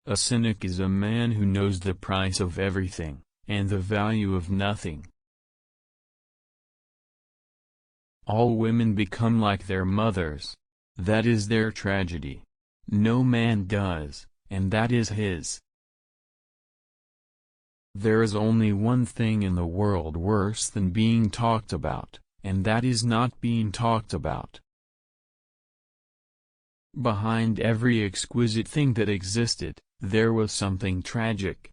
A cynic is a man who knows the price of everything, and the value of nothing. All women become like their mothers. That is their tragedy. No man does, and that is his. There is only one thing in the world worse than being talked about, and that is not being talked about. Behind every exquisite thing that existed, there was something tragic.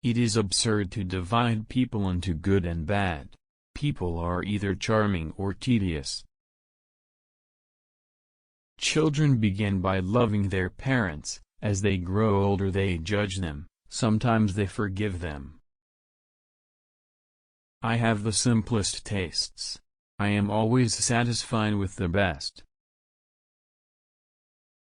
It is absurd to divide people into good and bad. People are either charming or tedious. Children begin by loving their parents. As they grow older they judge them, sometimes they forgive them. I have the simplest tastes. I am always satisfied with the best.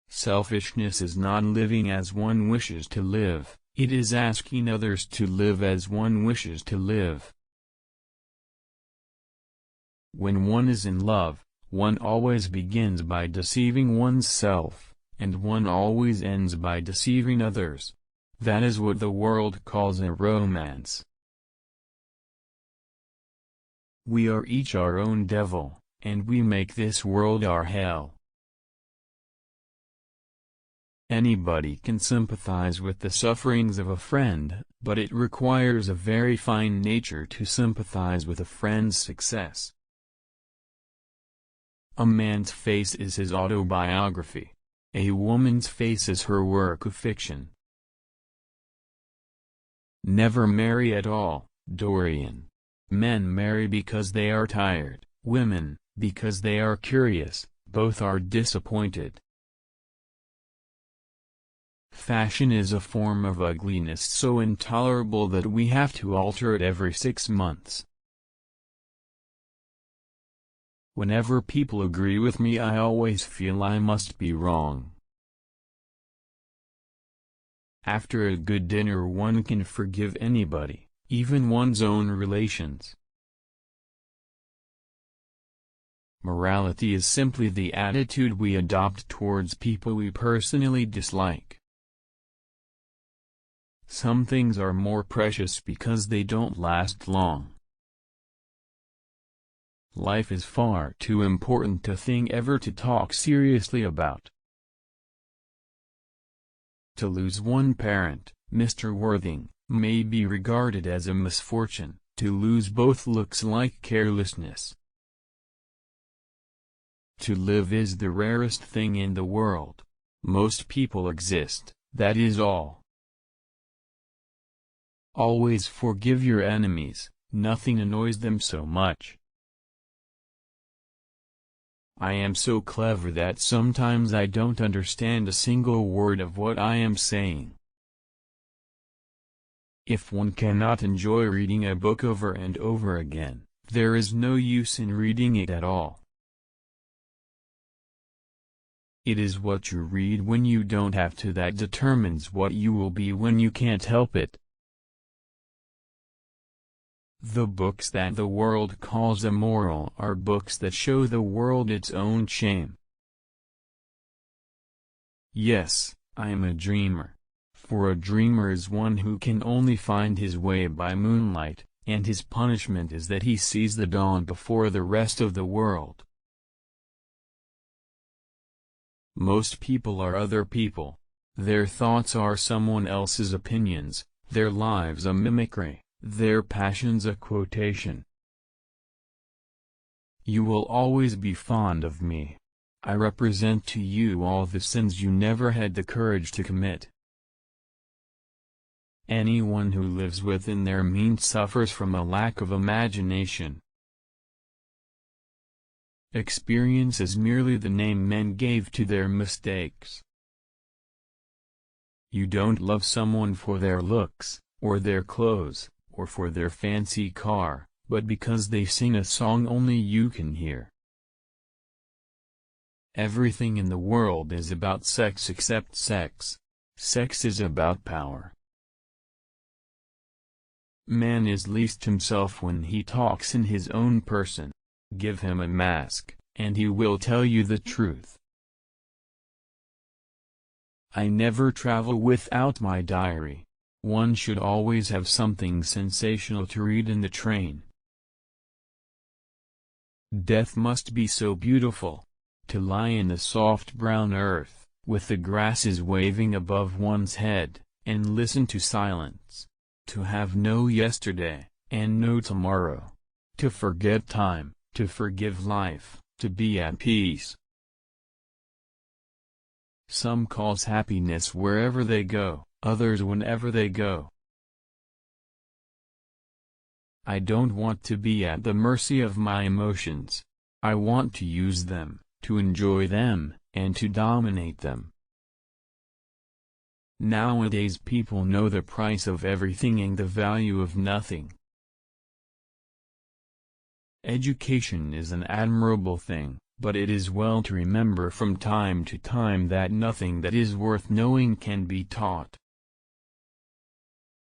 Selfishness is not living as one wishes to live, it is asking others to live as one wishes to live. When one is in love, one always begins by deceiving oneself. And one always ends by deceiving others. That is what the world calls a romance. We are each our own devil, and we make this world our hell. Anybody can sympathize with the sufferings of a friend, but it requires a very fine nature to sympathize with a friend's success. A man's face is his autobiography. A woman's face is her work of fiction. Never marry at all, Dorian. Men marry because they are tired, women, because they are curious, both are disappointed. Fashion is a form of ugliness so intolerable that we have to alter it every 6 months. Whenever people agree with me I always feel I must be wrong. After a good dinner one can forgive anybody, even one's own relations. Morality is simply the attitude we adopt towards people we personally dislike. Some things are more precious because they don't last long. Life is far too important a thing ever to talk seriously about. To lose one parent, Mr. Worthing, may be regarded as a misfortune. To lose both looks like carelessness. To live is the rarest thing in the world. Most people exist, that is all. Always forgive your enemies, nothing annoys them so much. I am so clever that sometimes I don't understand a single word of what I am saying. If one cannot enjoy reading a book over and over again, there is no use in reading it at all. It is what you read when you don't have to that determines what you will be when you can't help it. The books that the world calls immoral are books that show the world its own shame. Yes, I am a dreamer. For a dreamer is one who can only find his way by moonlight, and his punishment is that he sees the dawn before the rest of the world. Most people are other people. Their thoughts are someone else's opinions, their lives a mimicry. Their passions a quotation. You will always be fond of me. I represent to you all the sins you never had the courage to commit. Anyone who lives within their means suffers from a lack of imagination. Experience is merely the name men gave to their mistakes. You don't love someone for their looks, or their clothes, or for their fancy car, but because they sing a song only you can hear. Everything in the world is about sex except sex. Sex is about power. Man is least himself when he talks in his own person. Give him a mask, and he will tell you the truth. I never travel without my diary. One should always have something sensational to read in the train. Death must be so beautiful. To lie in the soft brown earth, with the grasses waving above one's head, and listen to silence. To have no yesterday, and no tomorrow. To forget time, to forgive life, to be at peace. Some calls happiness wherever they go, others whenever they go. I don't want to be at the mercy of my emotions. I want to use them, to enjoy them, and to dominate them. Nowadays people know the price of everything and the value of nothing. Education is an admirable thing, but it is well to remember from time to time that nothing that is worth knowing can be taught.